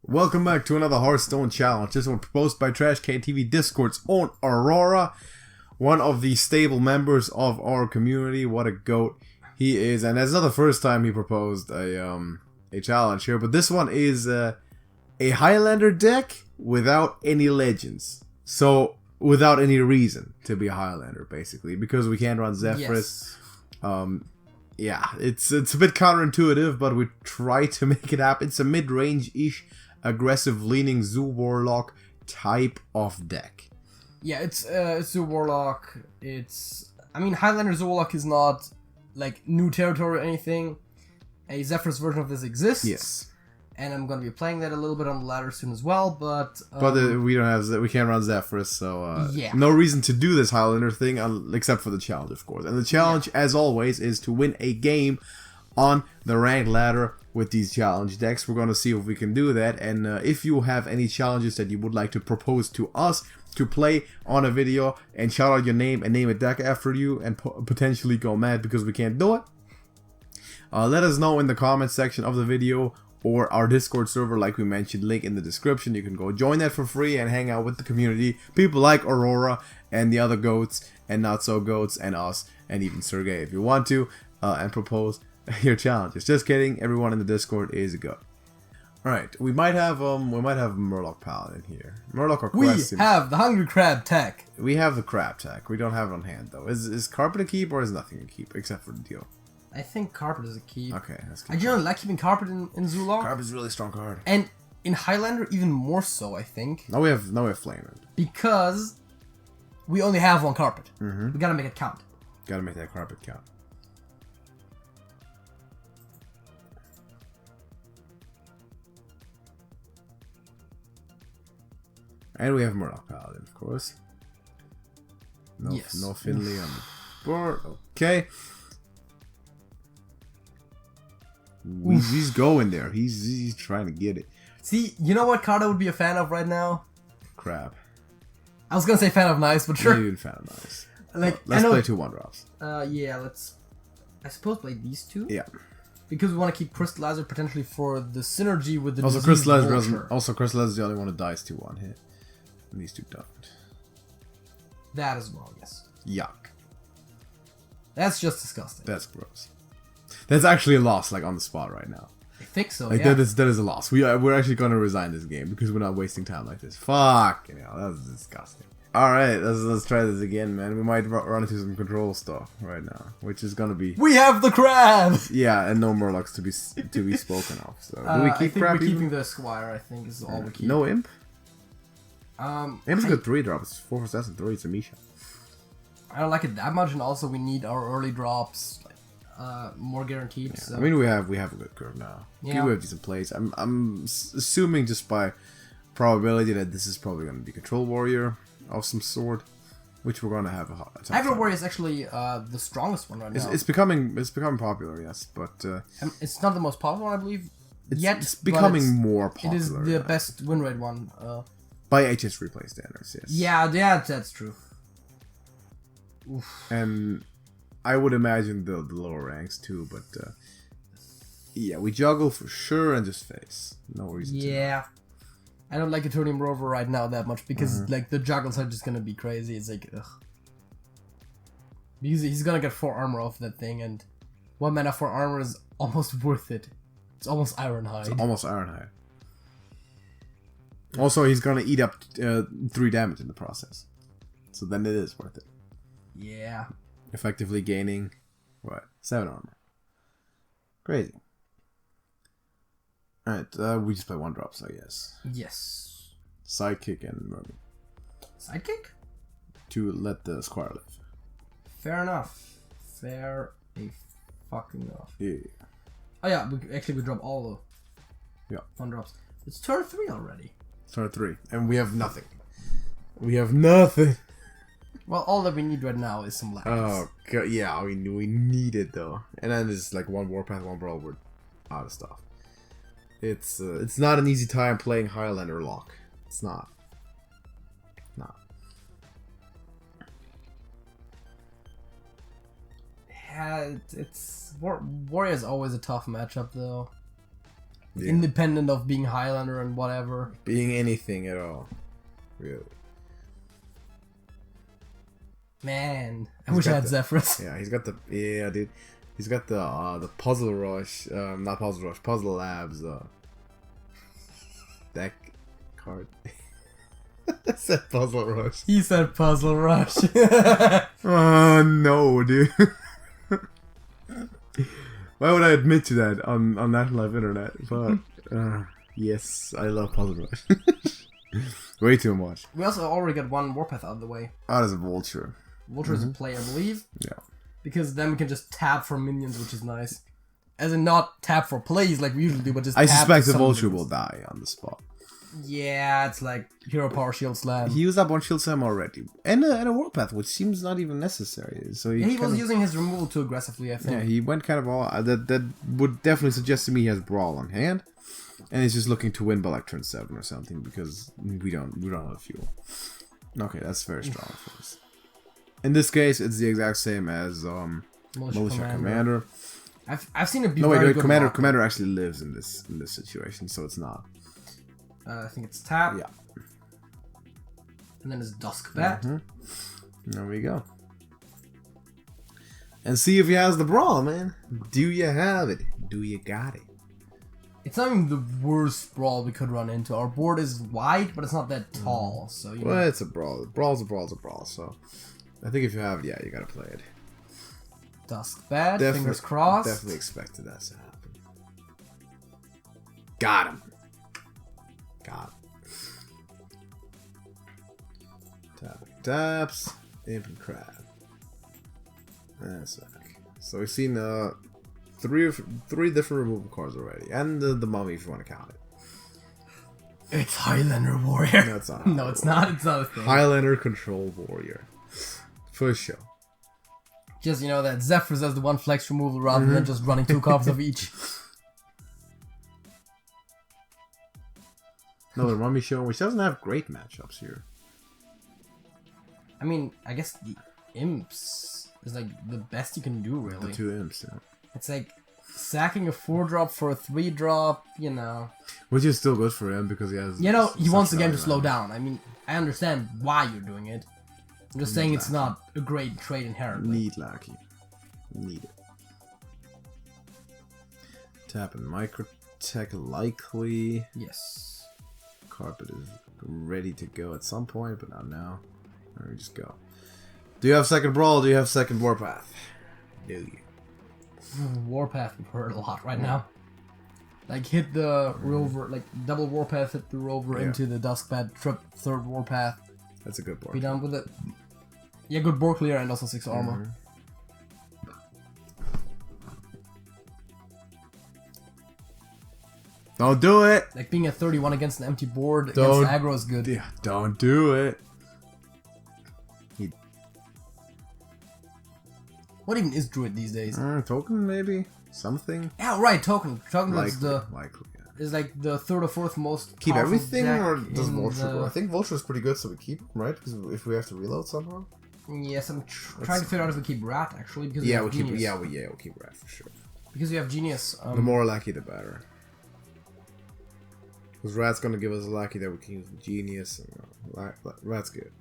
Welcome back to another Hearthstone challenge. This one proposed by TrashcanTV, Discord's own Aurora, one of the stable members of our community. What a goat he is, and that's not the first time he proposed a challenge here. But this one is a Highlander deck without any legends, so without any reason to be a Highlander, basically, because we can't run Zephyrus. Yes. Yeah, it's a bit counterintuitive, but we try to make it happen. It's a mid-range-ish, aggressive-leaning Zoo Warlock type of deck. Yeah, it's Zoo Warlock. I mean, Highlander Zoo Warlock is not like new territory or anything. A Zephyrus version of this exists. Yes. And I'm gonna be playing that a little bit on the ladder soon as well, but we can't run Zephyrus, so yeah. No reason to do this Highlander thing except for the challenge, of course. And the challenge, as always, is to win a game on the ranked ladder with these challenge decks. We're gonna see if we can do that, and if you have any challenges that you would like to propose to us to play on a video and shout out your name and name a deck after you and potentially go mad because we can't do it, let us know in the comments section of the video or our Discord server, like we mentioned, link in the description. You can go join that for free and hang out with the community. People like Aurora and the other goats and not so goats and us and even Sergey if you want to, and propose your challenges. Just kidding, everyone in the Discord is a goat. Alright, we might have Murloc Paladin here. Murloc or Quest. We have the Hungry Crab tech. We have the crab tech. We don't have it on hand though. Is Carpet a keep or is nothing a keep except for the deal? I think Carpet is a keep. Okay, that's good. I generally like keeping Carpet in Zulok. Carpet is a really strong card. And in Highlander, even more so, I think. Now we have Flame. Because we only have one Carpet. Mm-hmm. We gotta make it count. Gotta make that Carpet count. And we have Murloc Paladin, of course. No Finley on the board. Okay. He's going there. He's trying to get it. See, you know what card I would be a fan of right now? Crab. I was gonna say fan of nice, but sure. Maybe even fan of nice. Like, let's play 2 1-drops. Yeah, let's. I suppose play these two. Yeah. Because we want to keep Crystallizer potentially for the synergy with the. Also, Crystallizer is the only one that dies to 1 hit. And these two don't. That as well, yes. Yuck. That's just disgusting. That's gross. That's actually a loss, like, on the spot right now. I think so, like, yeah. That is a loss. We're actually going to resign this game because we're not wasting time like this. Fuck! You know, that's disgusting. Alright, let's try this again, man. We might run into some control stuff right now, which is going to be... We have the crab! Yeah, and no Murlocs to be spoken of. So, do we keep crab? I think we're keeping the Squire, I think, is all we keep. No Imp? Imp's a good 3-drop. It's 4 for Assassin 3. It's a Misha. I don't like it that much, and also we need our early drops more guaranteed. Yeah. So. I mean, we have a good curve now. Yeah. We have decent plays. I'm assuming just by probability that this is probably going to be Control Warrior of some sort, which we're going to have a tough Hydro time. Warrior is actually the strongest one right now. It's becoming popular, yes, but it's not the most popular one, I believe. It's becoming more popular. It is the best win rate one. By HS replay standards, yes. Yeah, that's true. Oof. And I would imagine the lower ranks too, but yeah, we juggle for sure and just face. No reason to. Yeah. I don't like Eternium Rover right now that much because like the juggles are just gonna be crazy. It's like, ugh. Because he's gonna get 4 armor off that thing, and 1 mana for armor is almost worth it. It's almost Ironhide. It's almost Ironhide. Also, he's gonna eat up 3 damage in the process, so then it is worth it. Yeah. Effectively gaining, what, 7 armor. Crazy. Alright, we just play 1-drops, I guess. Yes. Sidekick and Mermaid. Sidekick? To let the Squire live. Fair enough. Fair a fucking enough. Yeah. Oh yeah, we drop all the 1-drops. It's turn 3 already. Turn 3. And we have nothing. We have nothing. Well, all that we need right now is some lands. Oh, God. Yeah, we need it, though. And then it's like 1 Warpath, 1 Brawl, we're out of stuff. It's not an easy time playing Highlander Lock. It's not. Nah. Yeah, Warrior is always a tough matchup, though. Yeah. Independent of being Highlander and whatever. Being anything at all. Really. Man, I wish I had Zephyrus. Yeah, he's got the... Yeah, dude. He's got the Puzzle Rush... not Puzzle Rush. Puzzle Labs, deck card. I said Puzzle Rush. He said Puzzle Rush. Oh, no, dude. Why would I admit to that on National Live Internet? But, yes, I love Puzzle Rush. Way too much. We also already got one Warpath out of the way. Oh, there's a Vulture. Vulture is a play, I believe. Yeah. Because then we can just tap for minions, which is nice. As in, not tap for plays like we usually do, but just I tap suspect to the Vulture minions. will die on the spot. Yeah, it's like Hero Power Shield Slam. He used up one Shield Slam already. And a Warpath, which seems not even necessary. So he was using his removal too aggressively, I think. Yeah, he went kind of all... that would definitely suggest to me he has Brawl on hand. And he's just looking to win by like turn 7 or something, because we don't have fuel. Okay, that's very strong for us. In this case, it's the exact same as Militia Commander. I've seen it be no, very wait, good. Commander actually lives in this situation, so it's not. I think it's tap. Yeah. And then it's Dusk Bat. There we go. And see if he has the Brawl, man. Do you have it? Do you got it? It's not even the worst Brawl we could run into. Our board is wide, but it's not that tall, so you know. Well, it's a Brawl. Brawl's a Brawl, so I think if you have it, yeah, you gotta play it. Dusk Bat, fingers crossed. Definitely expected that to happen. Got him. Got him. Taps. Imp and Crab. That's okay. So we've seen three different removal cards already, and the Mummy if you want to count it. It's Highlander Warrior. No, it's not. No, it's not. It's not a thing. Highlander Control Warrior. For sure. Just, you know, that Zephyrus has the one flex removal rather than just running 2 copies of each. No, the Mummy Show, which doesn't have great matchups here. I mean, I guess the Imps is like the best you can do, really. The 2 Imps, yeah. It's like sacking a 4-drop for a 3-drop, you know. Which is still good for him because he has... You know, he wants the game to slow down. I mean, I understand why you're doing it. I'm just saying it's not a great trade inherently. Need Lucky. Need it. Tap and Microtech likely. Yes. Carpet is ready to go at some point, but not now. There we just go. Do you have second Brawl? Do you have second Warpath? Do you? Warpath would hurt a lot right now. Like, hit the Rover, like, double Warpath, hit the Rover into the Dusk Bat, trip third Warpath. That's a good board. Be done with it. Yeah, good board clear and also 6 armor. Don't do it! Like, being at 31 against an empty board against aggro is good. Yeah, don't do it. What even is Druid these days? Token, maybe? Something? Yeah, right, Token. Token is Likely, yeah. is like the 3rd or 4th most Keep powerful everything, deck or does in Vulture go? I think Vulture is pretty good, so we keep him, right? Because if we have to reload somehow. Yes, I'm trying to figure out if we keep Rat, actually, because Yeah, we have Genius. we'll keep Rat for sure. Because we have Genius. The more lucky, the better. Because Rat's gonna give us a lucky that we can use Genius, and Rat's good.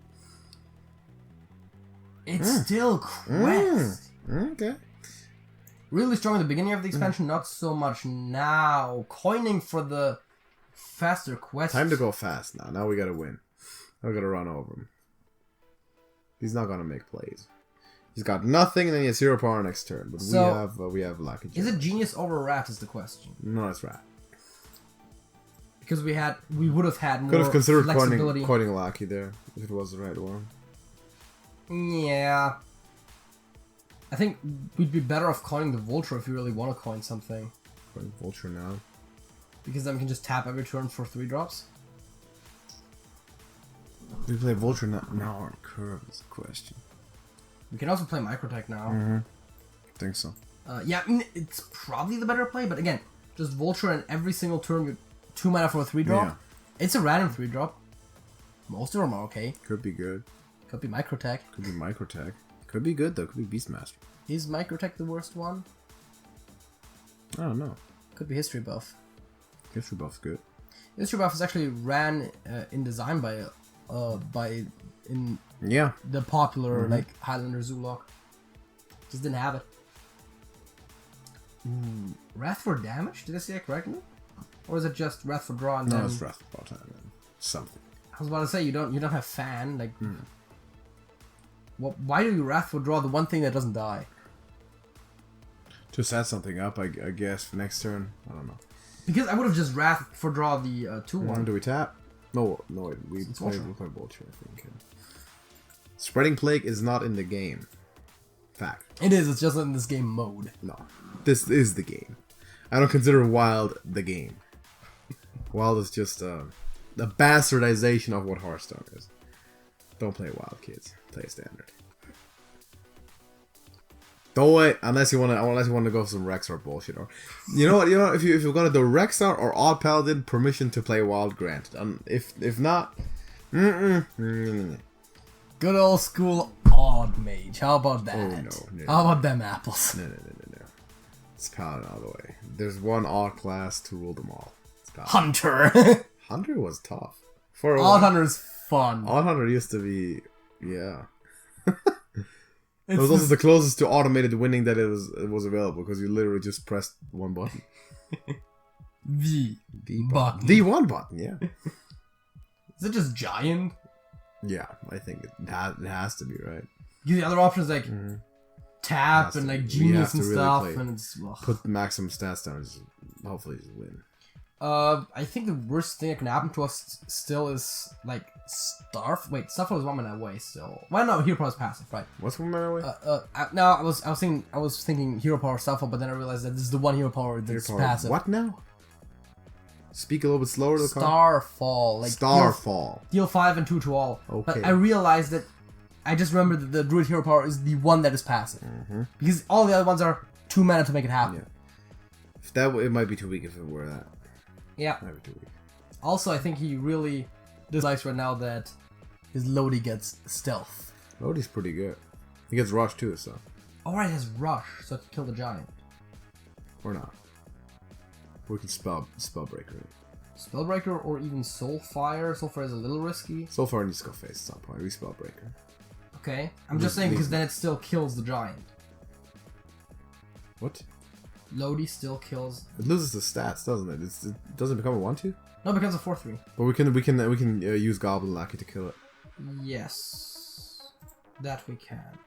It's still Quest. Okay. Really strong at the beginning of the expansion, not so much now. Coining for the faster quest. Time to go fast now. Now we gotta win. Now we gotta run over him. He's not gonna make plays. He's got nothing, and then he has 0 power next turn. But so, we have lucky. Is it Genius over Rat is the question? No, it's Rat. Because we would have had more Could have considered flexibility. coining lucky there if it was the right one. Yeah. I think we'd be better off coining the Vulture if you really want to coin something. Coin Vulture now. Because then we can just tap every turn for 3 drops. We play Vulture now on curve is the question. We can also play Microtech now. I think so. Yeah, I mean, it's probably the better play, but again, just Vulture and every single turn you 2 mana for a 3-drop. Yeah. It's a random 3-drop. Most of them are okay. Could be good. Could be Microtech. Could be Microtech. Could be good though. Could be Beastmaster. Is Microtech the worst one? I don't know. Could be History Buff. History buff's good. History buff is actually ran in design by Yeah. the popular like Highlander Warlock. Just didn't have it. Wrath for damage? Did I say that correctly? Or is it just Wrath for draw and No, then... it's Wrath for draw time. Something. I was about to say you don't have fan like. Why do you Wrath for draw the one thing that doesn't die? To set something up, I guess, for next turn. I don't know. Because I would have just Wrath for draw the 2/1. Do we tap? No, we play Vulture, I think. Spreading Plague is not in the game. Fact. It is. It's just in this game mode. No, this is the game. I don't consider Wild the game. Wild is just the bastardization of what Hearthstone is. Don't play Wild, kids. Play Standard. Don't wait unless you want to go for some Rexar bullshit, or you know what, if you're gonna do Rexar or Odd Paladin, permission to play Wild granted. If not, good old school Odd Mage. How about that? Oh no. How about them apples? No. It's Paladin all the way. There's one Odd class to rule them all. It's Paladin. Hunter. Hunter was tough. For Odd Hunter is fun. Odd Hunter used to be, yeah. It was also the closest to automated winning that it was available, because you literally just pressed one button. The button. The one button, yeah. Is it just giant? Yeah, I think it has to be, right? The other options like tap and like genius and stuff, and it's put the maximum stats down, just hopefully just win. I think the worst thing that can happen to us still is like Starf. Wait, Starfall is 1 minute away still. Well, no, Hero Power is passive, right? What's 1 minute away? No, I was thinking Hero Power Starfall, but then I realized that this is the one Hero Power that's passive. What now? Speak a little bit slower. Starfall, like Starfall. Deal 5 and 2 to all. Okay. But I realized that I just remembered that the Druid Hero Power is the one that is passive, because all the other ones are 2 mana to make it happen. Yeah. If that it might be too weak if it were that. Yeah. Might be too weak. Also, I think he really dislikes right now that his Lodi gets stealth. Lodi's pretty good. He gets rush too, so. Alright, has rush, so I can kill the giant. Or not. We can Spellbreaker. Spellbreaker or even Soulfire. Soulfire is a little risky. Soulfire needs to go face at some point. We Spellbreaker. Okay. I'm just saying because then it still kills the giant. What? Lodi still kills. It loses the stats, doesn't it? It doesn't become a 1/2. No, it becomes a 4/3. But we can use Goblin Lackey to kill it. Yes, that we can.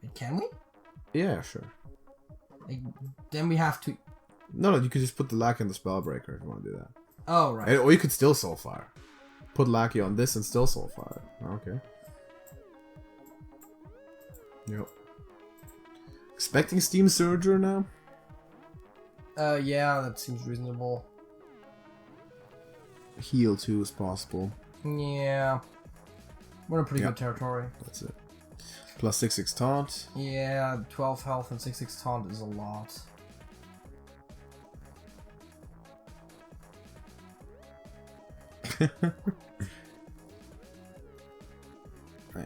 Wait, can we? Yeah, sure. Like, then we have to. No, you could just put the Lackey on the Spellbreaker if you want to do that. Oh right. Or you could still Soulfire. Put Lackey on this and still Soulfire. Okay. Yep. Expecting Steam Surger now? Yeah, that seems reasonable. Heal too is possible. Yeah. We're in pretty good territory. That's it. Plus 6/6 taunt. Yeah, 12 health and 6/6 taunt is a lot.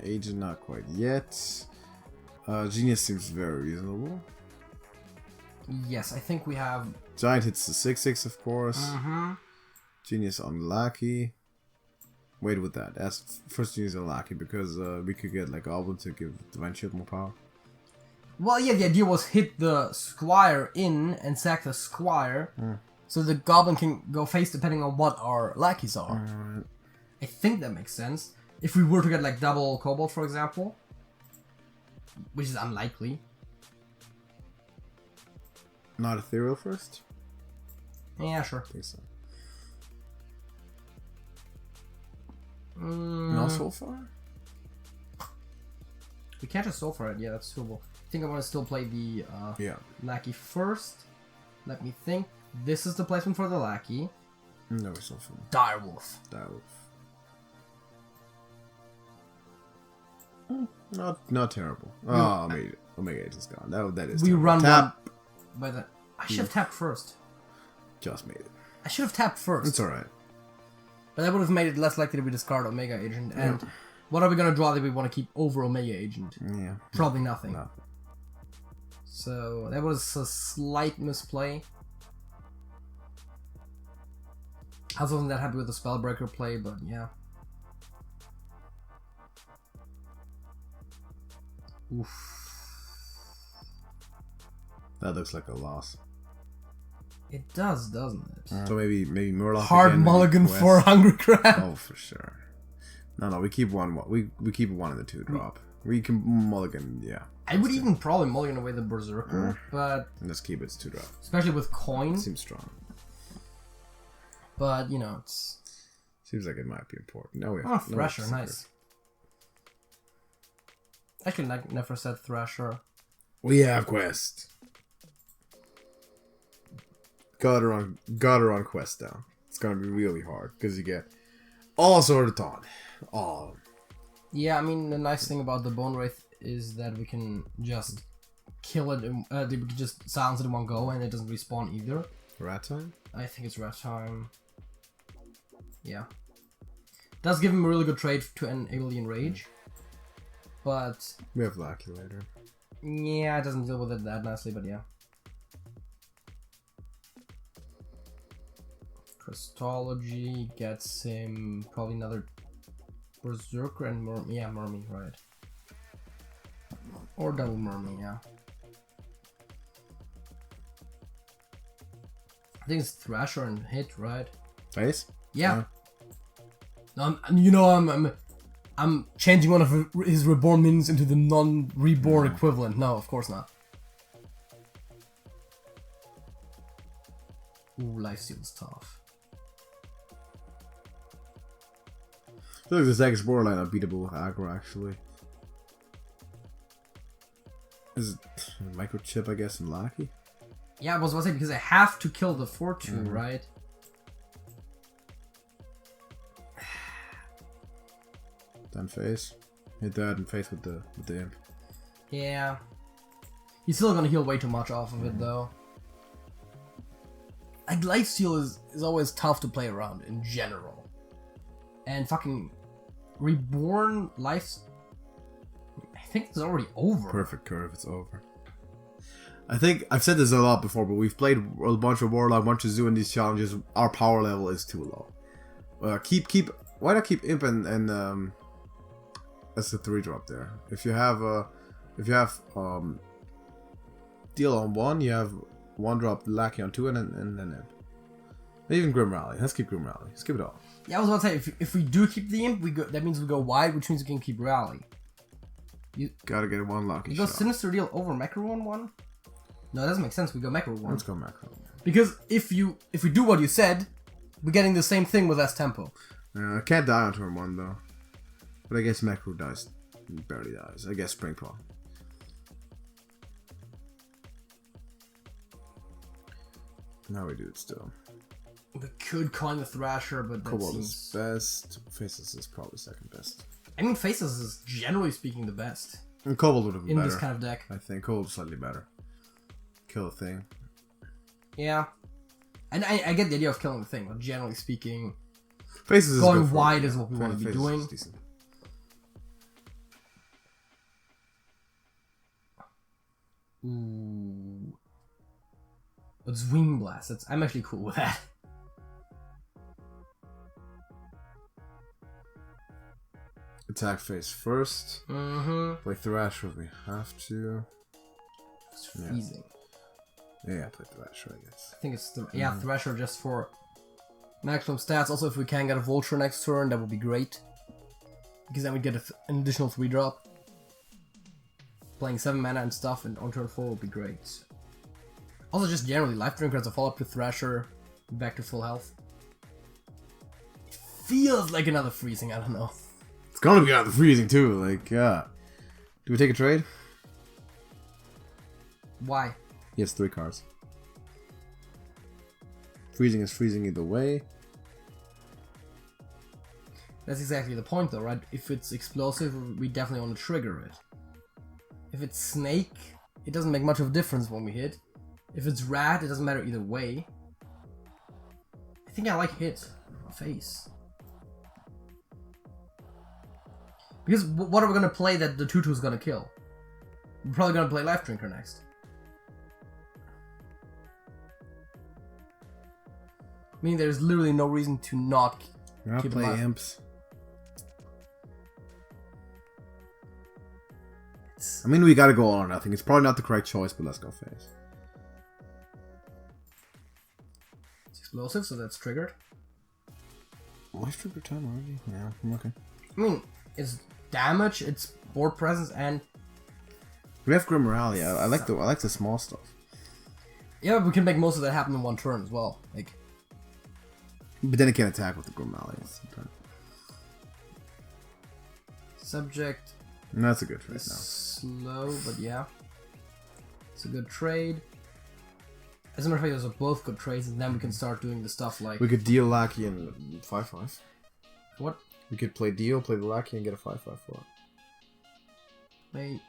Agent not quite yet. Genius seems very reasonable. Yes, I think we have... Giant hits the 6/6 of course. Genius unlucky. Wait with that. That's first Genius unlucky because we could get like Goblin to give Divine Shield more power. Well, yeah, the idea was hit the Squire in and sack the Squire, so the Goblin can go face depending on what our lackeys are. Alright. I think that makes sense. If we were to get like double Cobalt, for example, which is unlikely. Not Ethereal first? Yeah, sure. I think so. Mm, No Soulfire? We can't just Soul for it. Yeah, that's doable. I think I want to still play the lackey first. Let me think. This is the placement for the lackey. No, it's not fun. Direwolf. Not terrible. Oh, Omega Agent's gone. That is we terrible. run tap. one by the. I should have tapped first. Just made it. I should have tapped first. It's alright. But that would have made it less likely that we discard Omega Agent. And what are we gonna draw that we want to keep over Omega Agent? Yeah. Probably nothing. No. So that was a slight misplay. I wasn't that happy with the Spellbreaker play, but yeah. Oof. That looks like a loss. It does, doesn't it? So maybe Murloc. Hard again, mulligan for Hungry Crab. Oh, for sure. No, we keep one. We keep one in the 2-drop. We can mulligan, yeah. I would even probably mulligan away the Berserker, but let's keep it 2-drop. Especially with coin. Seems strong. But you know, it's seems like it might be important. No, we have. Oh, Thresher, nice. Actually, I never said Thresher. We have quest. Got her on quest down. It's gonna be really hard because you get all sort of taunt. All. Yeah, I mean the nice thing about the Bone Wraith is that we can just kill it. We can just silence it in one go, and it doesn't respawn either. Rat time? I think it's rat time. Yeah. Does give him a really good trade to enable the enrage. But we have Lucky later. Yeah, it doesn't deal with it that nicely, but yeah. Christology gets him probably another Berserker and Mermy, right? Or double Mermy, yeah. I think it's Thrasher and hit, right? Face? Yeah. I'm changing one of his reborn minions into the non-reborn equivalent. No, of course not. Ooh, lifesteal is tough. I feel like this deck is borderline unbeatable with aggro, actually. Is it microchip, I guess, and Lucky? Yeah, I was about to say, because I have to kill the 4-2, right? Then face. Hit that and face with the imp. Yeah. He's still gonna heal way too much off of it, though. Like, lifesteal is always tough to play around in general. And fucking reborn life. I think it's already over. Perfect curve, it's over. I think I've said this a lot before, but we've played a bunch of Warlock, a bunch of Zoo in these challenges. Our power level is too low. Why not keep imp and that's the 3-drop there. If you have deal on 1, you have 1-drop Lackey on 2 and then imp. Even Grim Rally. Let's keep Grim Rally. Skip it all. Yeah, I was about to say, if we do keep the imp, that means we go wide, which means we can keep Rally. You gotta get 1 Lucky You go shot. Sinister Deal over Macro on 1? No, it doesn't make sense. We go Macro 1. Let's go Macro. Because if we do what you said, we're getting the same thing with less tempo. I can't die on turn 1 though. But I guess Macro dies. Barely dies. I guess Spring Paw. Now we do it still. We could coin the Thrasher, but that Cobalt seems... is best. Faceless is probably second best. I mean, Faceless is generally speaking the best. And Cobalt would have been in better. this kind of deck. I think Cobalt slightly better. Kill the thing. Yeah. And I get the idea of killing the thing, but generally speaking, Faces going wide is what we want to be Faces doing. is decent. Ooh. It's Wing Blast. I'm actually cool with that. Attack face first. Play Thrasher if we have to. It's freezing. Yeah, play Thrasher, I guess. I think it's Thrasher just for maximum stats. Also, if we can get a Vulture next turn, that would be great. Because then we get an additional 3-drop. Playing 7 mana and stuff, and on turn 4 would be great. Also, just generally, Life Drinker as a follow-up to Thrasher, back to full health. It feels like another freezing, I don't know. It's gonna be out of the freezing too, like, yeah. Do we take a trade? Why? He has 3 cards. Freezing is freezing either way. That's exactly the point though, right? If it's explosive, we definitely want to trigger it. If it's Snake, it doesn't make much of a difference when we hit. If it's Rat, it doesn't matter either way. I think I like hit. Face. Because what are we going to play that the 2/2 is going to kill? We're probably going to play Life Drinker next. I mean, there's literally no reason to not keep play alive. imps. I mean, we gotta go all or nothing. It's probably not the correct choice, but let's go face. It's explosive, so that's triggered. Why is trigger time already? Yeah, okay. I mean, it's damage, it's board presence, and We have Grim Rally. I like the small stuff. yeah, but we can make most of that happen in one turn as well. Like, But then it can attack with the Grim Rally. subject And that's a good trade is now. slow, but yeah, it's a good trade. As a matter of fact, those are both good trades, and then we can start doing the stuff like We could deal Lackey and 5/5. what? We could play deal, play the Lackey, and get a 5/5 for it. Wait,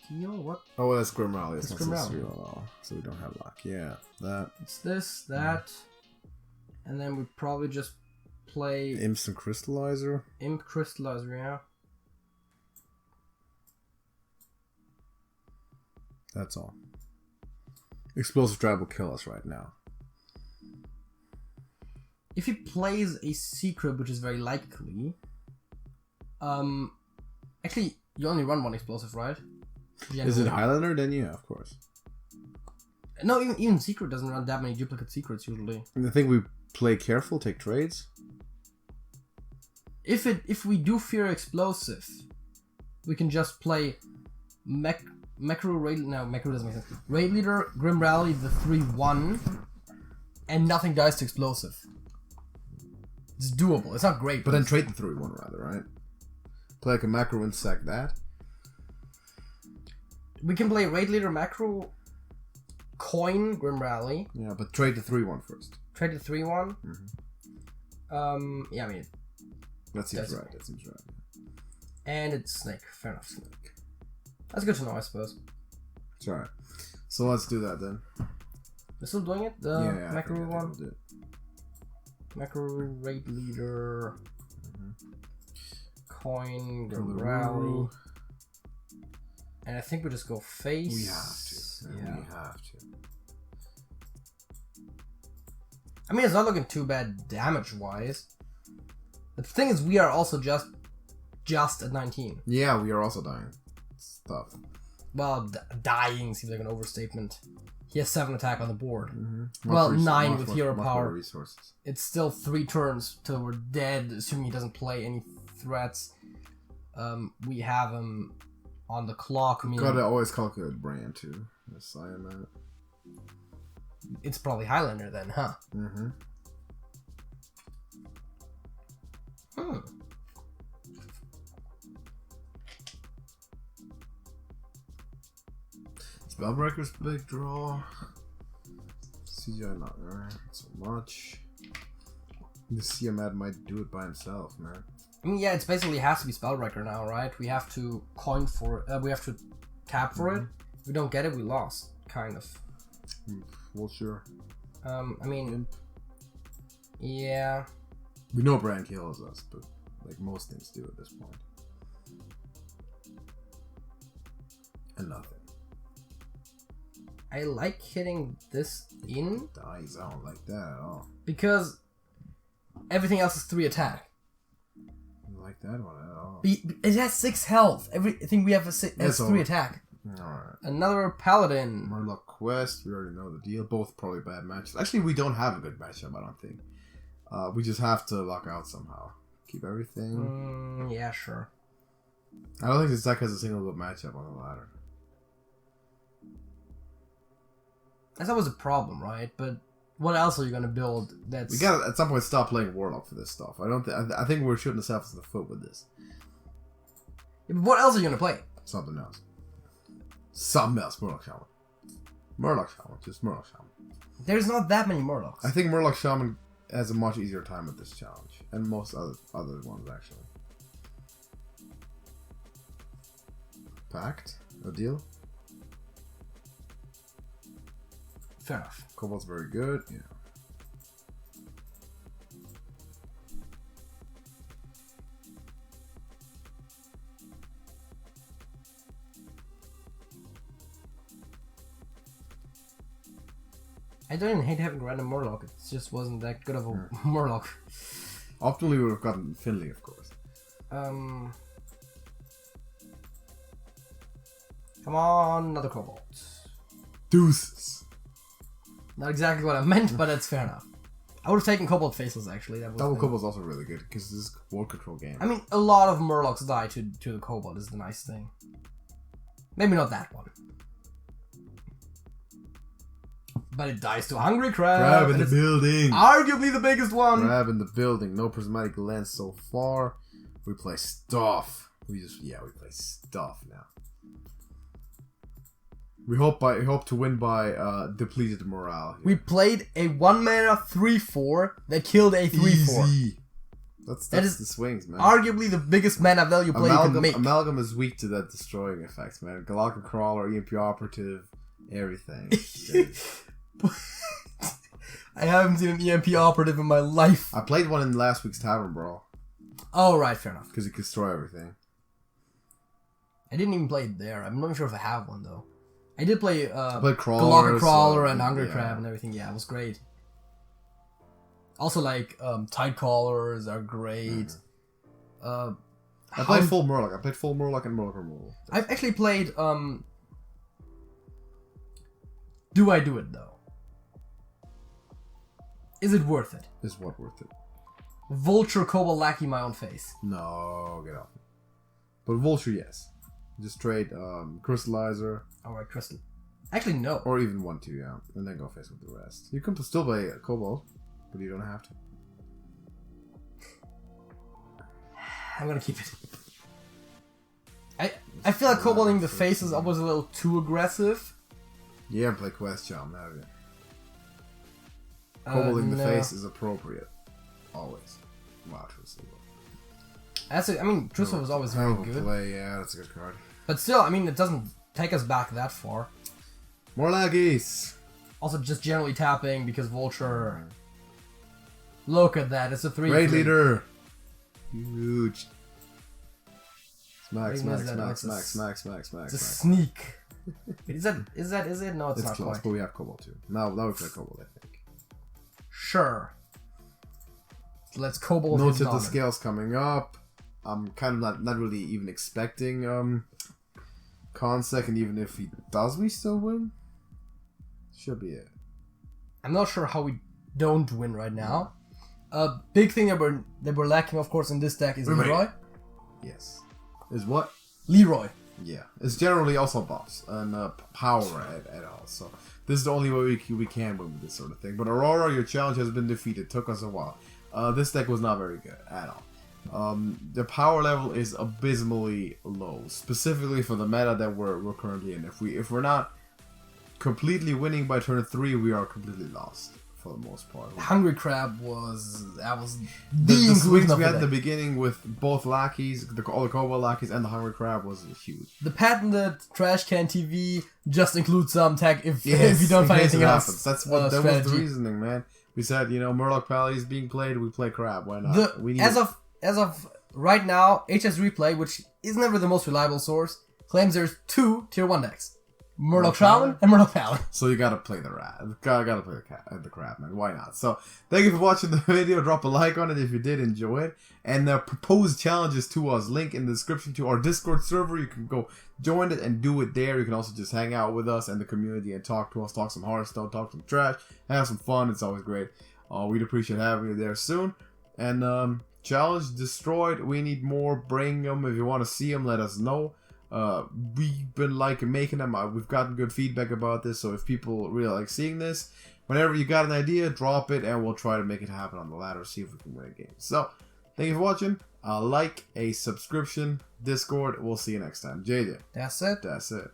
deal what? Oh, well, that's Grim Rally. That's That's Grim not Rally. real, so we don't have Lackey. Yeah, that. It's this, that, and then we probably just play Instant Crystallizer. Imp Crystallizer, yeah. That's all. Explosive Drive will kill us right now. If he plays a secret, which is very likely, actually, you only run one explosive, right? Is it Highlander? Then yeah, of course. No, even secret doesn't run that many duplicate secrets usually. And I think we play careful, take trades. If we do fear explosive, we can just play Macro Raid. No, Macro doesn't make sense. Raid Leader, Grim Rally, the 3/1, and nothing dies to explosive. It's doable. It's not great, But then trade the 3/1 rather, right? Play like a macro and sack that. we can play Raid Leader, Macro, Coin, Grim Rally, Yeah, but trade the 3/1 first. trade the 3/1. Yeah, I mean, That seems That's- right. That seems right. and it's Snake. Fair enough, Snake. That's good to know, I suppose. It's alright. So let's do that then. We're still doing it? The Yeah, Macro I think one? we'll do it. Macro Raid Leader, Coin, Grim Coloroo. Rally. And I think we just go face. We have to. Yeah. We have to. I mean, it's not looking too bad damage-wise. The thing is, we are also just at 19. Yeah, we are also dying. It's tough. Well, dying seems like an overstatement. He has 7 attack on the board. Much Well, res- 9 much- with much- hero much power. more resources. It's still 3 turns till we're dead, assuming he doesn't play any threats. We have him on the clock. I mean, Gotta always calculate brand too. Yes, I am at. it's probably Highlander then, huh? Spellbreaker's big draw. CGI not so much. The CMAD might do it by himself, man. I mean, yeah, it's basically has to be Spellbreaker now, right? We have to coin for it. We have to tap for it. If we don't get it, we lost, kind of. Well, sure. I mean, Imp. yeah. We know brand kills us, but like most things do at this point. And nothing. I like hitting this in Dies, I don't like that at all. because everything else is 3 attack. I don't like that one at all. It has 6 health. Everything we have has That's 3 all. attack. Alright. Another Paladin. Murloc Quest, we already know the deal. Both probably bad matches. Actually, we don't have a good matchup, I don't think. We just have to lock out somehow. Keep everything. Yeah, sure. I don't think this deck has a single good matchup on the ladder. That's always a problem, right? But what else are you gonna build? That's We gotta at some point stop playing Warlock for this stuff. I think we're shooting ourselves in the foot with this. Yeah, but what else are you gonna play? Something else. Something else. Murloc Shaman. Murloc Shaman. Just Murloc Shaman. There's not that many Murlocs. I think Murloc Shaman has a much easier time with this challenge. And most other ones, actually. Pact? A deal? Fair enough. Cobalt's very good. Yeah. I don't even hate having random Murloc. It just wasn't that good of a Murloc. Optimally, we would have gotten Finley, of course. Come on, another Cobalt. Deuces. Not exactly what I meant, but that's fair enough. I would have taken Cobalt Faceless, actually. That Double Cobalt's also really good, because this is a world control game. I mean, a lot of Murlocs die to the Cobalt, is the nice thing. Maybe not that one. But it dies to a Hungry Crab. Crab in the building. Arguably the biggest one. Crab in the building. No prismatic lens so far. We play stuff. We play stuff now. We hope to win by depleted morale. Here. We played a 1-mana 3/4 that killed a 3/4. Easy. That's the swings, man. Arguably the biggest mana value play you can make. Amalgam is weak to that destroying effect, man. Galactic Crawler, EMP Operative, everything. I haven't seen an EMP Operative in my life. I played one in last week's Tavern Brawl. Oh, right, fair enough. Because it could destroy everything. I didn't even play it there. I'm not even sure if I have one, though. I did play Galactic Crawler and Hungry Crab and everything. Yeah, it was great. Also, like, Tide Callers are great. I played full Murloc. I played full Murloc and Murloc Removal. I've actually played, Do I Do It, though? Is it worth it? Is what worth it? Vulture Cobalt Lackey my own face. No, get off. But Vulture, yes. Just trade Crystallizer. Alright, Crystal. Actually, no. Or even 1-2, yeah. And then go face with the rest. You can still play a Cobalt, but you don't have to. I'm gonna keep it. I feel like Cobalting the face is always a little too aggressive. You haven't played Quest Charm, have you? Cobalting the face is appropriate. Always. Wow, Tristol. I mean, Tristol was always very good. Yeah, that's a good card. But still, I mean, it doesn't take us back that far. More laggies. Also, just generally tapping because Vulture. Look at that, it's a 3/3. Raid Leader. Huge. Smack. It's a It's sneak. Wait, is it? No, it's not close, quite. but we have Cobalt too. Now we play Cobalt, I think. Sure. Let's Cobalt. Note that the scale's coming up. I'm kind of not really even expecting Consec, and even if he does, we still win. Should be it. I'm not sure how we don't win right now. A big thing that we're lacking, of course, in this deck is Leroy. Yes. Is what? Leroy. Yeah. It's generally also boss and power at all. So this is the only way we can win with this sort of thing. But Aurora, your challenge has been defeated. Took us a while. This deck was not very good at all. The power level is abysmally low, specifically for the meta that we're currently in. If we're not completely winning by turn 3, we are completely lost for the most part. Hungry Crab was the swings we had at the beginning with both lackeys, all the Cobalt lackeys and the Hungry Crab was huge. The patented TrashcanTV just includes some tech if you don't find anything else. That was the reasoning, man. We said, Murloc Pally is being played, we play Crab. Why not? As of right now, HS Replay, which is never the most reliable source, claims there's 2 tier 1 decks. Murloc Shaman and Murloc Pally. So you gotta play the rat. Gotta play the Crab, man. Why not? So thank you for watching the video. Drop a like on it if you did enjoy it. And propose challenges to us. Link in the description to our Discord server. You can go join it and do it there. You can also just hang out with us and the community and talk to us. Talk some Hearthstone, talk some trash, have some fun. It's always great. We'd appreciate having you there soon. And challenge destroyed. We need more. Bring them. If you want to see them, let us know. We've been making them. We've gotten good feedback about this, so if people really like seeing this, whenever you got an idea, drop it and we'll try to make it happen on the ladder, see if we can win a game. So thank you for watching. A like, a subscription, Discord. We'll see you next time. JJ. That's it. That's it.